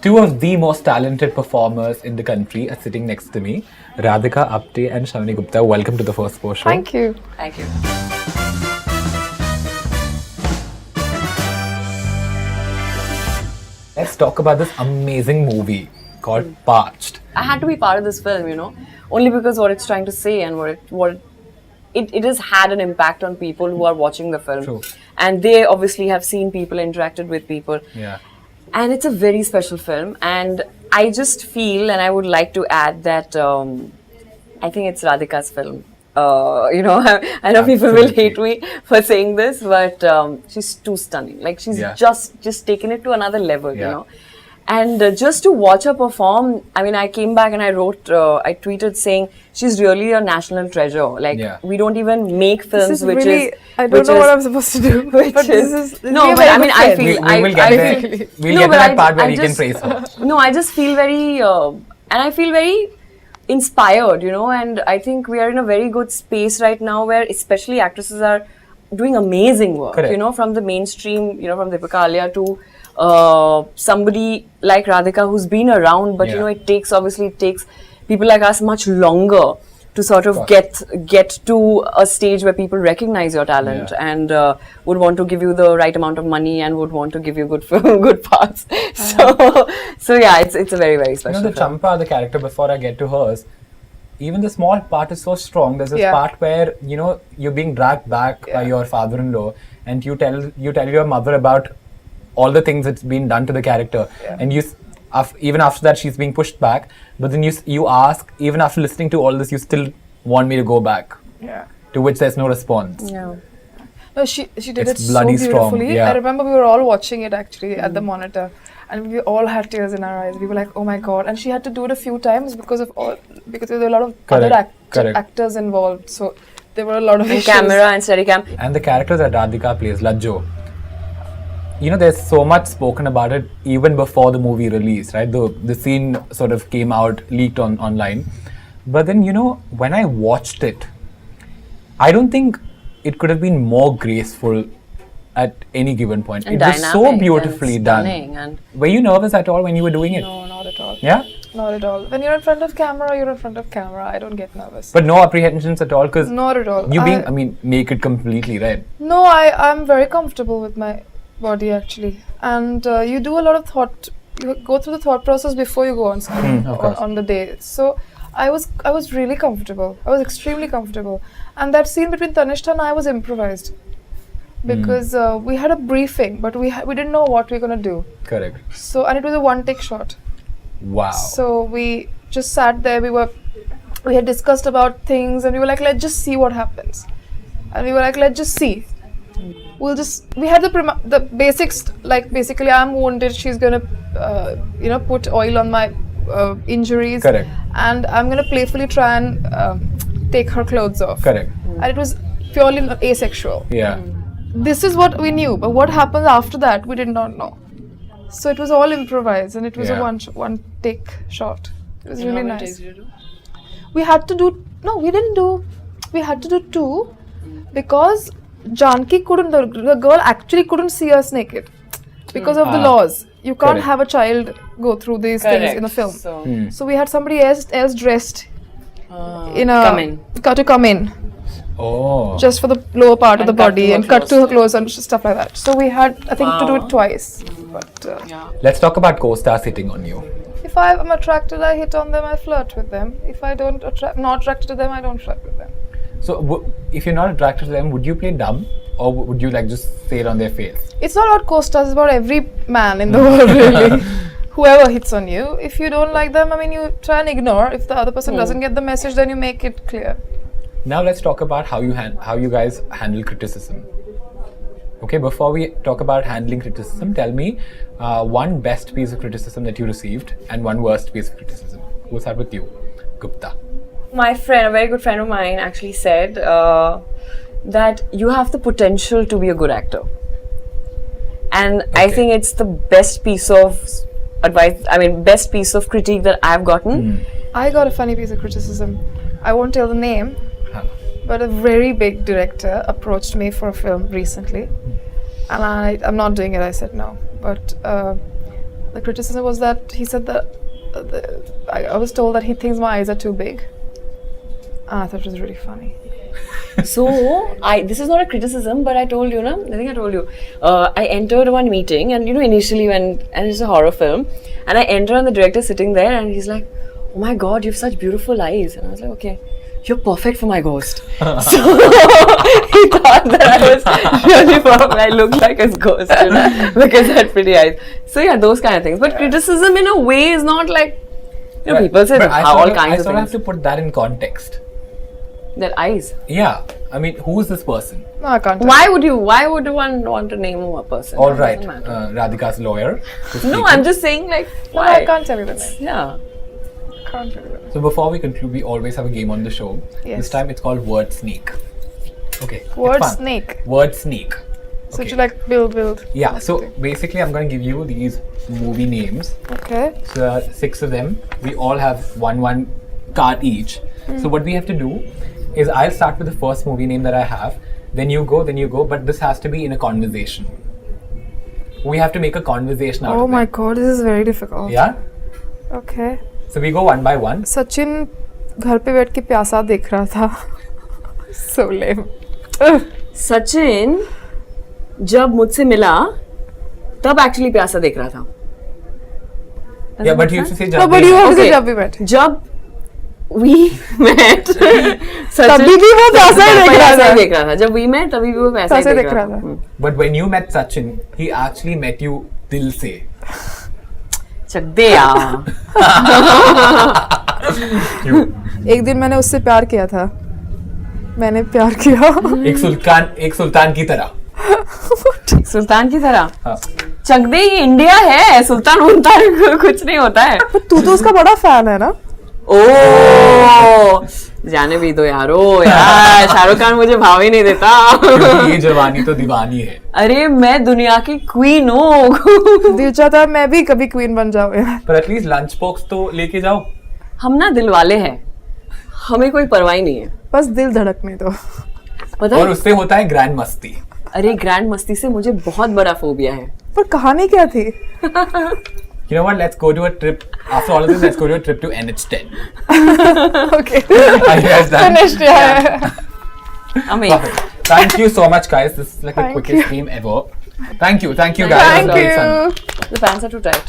Two of the most talented performers in the country are sitting next to me, Radhika Apte and Sayani Gupta. Welcome to the Firstpost show. Thank you. Thank you. Let's talk about this amazing movie called Parched. I had to be part of this film, only because what it's trying to say and what it has had an impact on people who are watching the film. True. And they obviously have seen people, interacted with people. Yeah. And it's a very special film. And I just feel, and I would like to add that I think it's Radhika's film. I know people will hate me for saying this, but she's too stunning. Like she's just taken it to another level, And just to watch her perform, I mean, I came back and I tweeted saying she's really a national treasure. Like we don't even make films I don't know what I'm supposed to do. But I feel we'll get to that part where you can praise her. No, I just feel very, and I feel very inspired, and I think we are in a very good space right now where especially actresses are doing amazing work, from the mainstream, from Deepika Alia to somebody like Radhika who's been around, but it takes people like us much longer to sort of get to a stage where people recognize your talent and would want to give you the right amount of money and would want to give you good parts. So yeah, it's a very, very special the film. Champa, the character, before I get to hers, even the small part is so strong. There's this part where you're being dragged back by your father-in-law, and you tell your mother about all the things that's been done to the character, and even after that she's being pushed back, but then you ask, even after listening to all this, you still want me to go back, to which there's no response. No, she did It's it so bloody beautifully. strong, I remember we were all watching it actually at the monitor, and we all had tears in our eyes. We were like, oh my god. And she had to do it a few times because there were a lot of other actors involved, so there were a lot of issues. Camera and Steadicam. And the character that Radhika plays, Lajjo, there's so much spoken about it even before the movie released, right? The scene sort of came out, leaked online. But then, when I watched it, I don't think it could have been more graceful at any given point. And it was so beautifully done. Were you nervous at all when you were doing it? No, not at all. Yeah? Not at all. When you're in front of camera, you're in front of camera. I don't get nervous. But no apprehensions at all? Because not at all. You naked completely, right? No, I'm very comfortable with my body actually, and you do a lot of thought. You go through the thought process before you go on screen on the day. So I was really comfortable. I was extremely comfortable, and that scene between Tanishta and I was improvised because we had a briefing, but we didn't know what we were gonna do. Correct. So and it was a one-take shot. Wow. So we just sat there. We had discussed about things, and we were like, let's just see what happens. And we were like, let's just see. We had the basics, like basically I'm wounded, she's gonna put oil on my injuries. Correct. And I'm gonna playfully try and take her clothes off. Correct. And it was purely asexual. Yeah. This is what we knew, but what happened after that we did not know. So it was all improvised, and it was a one take shot. It was really nice. We had to do we had to do 2 because Janki the girl actually couldn't see us naked because of the laws. You can't have a child go through these things in a film. So we had somebody else dressed to come in. Oh. Just for the lower part of the body and cut to her clothes and stuff like that. So we had, I think, to do it twice. But let's talk about co-stars hitting on you. If I'm attracted, I hit on them, I flirt with them. If I don't not attracted to them, I don't flirt with them. So, if you're not attracted to them, would you play dumb, or would you just say it on their face? It's not about co-stars; it's about every man in the world, really. Whoever hits on you, if you don't like them, you try and ignore. If the other person doesn't get the message, then you make it clear. Now let's talk about how you guys handle criticism. Okay, before we talk about handling criticism, tell me one best piece of criticism that you received and one worst piece of criticism. We'll start with you, Gupta. My friend, a very good friend of mine, actually said that you have the potential to be a good actor. And I think it's the best piece of advice, best piece of critique that I've gotten. I got a funny piece of criticism. I won't tell the name, but a very big director approached me for a film recently. And I'm not doing it, I said no. But The criticism was that he said that I was told that he thinks my eyes are too big. I thought it was really funny. So, this is not a criticism, but I told you, I think I told you. I entered one meeting, and initially and it's a horror film, and I enter and the director's sitting there, and he's like, "Oh my God, you have such beautiful eyes," and I was like, "Okay, you're perfect for my ghost." So he thought that I was really perfect. I looked like his ghost, because I had pretty eyes. So yeah, those kind of things. But criticism in a way is not like, people say all kinds of things. I sort of have to put that in context. Their eyes. Yeah, I mean, who is this person? No, I can't. Why would one want to name a person? All right, Radhika's lawyer. No, I'm just saying, like, No, why? I can't tell you the name. Yeah. Can't tell you the name. So before we conclude, we always have a game on the show. Yes. This time it's called Word Sneak. Okay. Word it's fun. snake. Word Sneak. So you like build. Yeah. So basically, I'm going to give you these movie names. Okay. So there are 6 of them. We all have one card each. So what we have to do is I'll start with the first movie name that I have. Then you go. But this has to be in a conversation. We have to make a conversation out of it. Oh my God, this is very difficult. Yeah. Okay. So we go one by one. Sachin घर पे बैठ के प्यासा देख रहा था. So lame. Sachin जब मुझसे मिला तब एक्चुअली प्यासा देख रहा था. Yeah, but you have to say No, but you have to say Okay. जब भी बैठ. जब we met तभी भी वो प्यासा ही देख रहा था. जब we met तभी भी वो प्यासा ही देख रहा था. But when you met Sachin, he actually met you दिल से. चक दे यार. एक दिन मैंने उससे प्यार किया था. मैंने प्यार किया. एक सुल्तान की तरह. सुल्तान की तरह. हाँ. चक दे ये इंडिया है. सुल्तान कुछ नहीं होता है. तू तो उसका बड़ा फैन है ना? ओ जाने भी दो यार. ओ यार शाहरुख खान मुझे भाव ही नहीं देता. ये जवानी तो दीवानी है. अरे मैं दुनिया की क्वीन हूँ. दिल चाहता है मैं भी कभी क्वीन बन जाऊँ यार. पर एटलीस्ट लंच बॉक्स तो लेके जाओ. हम ना दिल वाले हैं. हमें कोई परवाह नहीं है. बस दिल धड़कने दो. पता और है? उससे होता है ग्रैंड मस्ती. अरे ग्रैंड मस्ती से मुझे बहुत बड़ा फोबिया है. पर कहानी क्या थी? You know what? Let's go to a trip. After all of this, let's go to a trip to NH10. Okay. Are you guys done? Finished, yeah. Amazing. Perfect. Thank you so much, guys. This is like the Thank quickest you. game ever. Thank you guys. Thank It was great fun. you. The pants are too tight.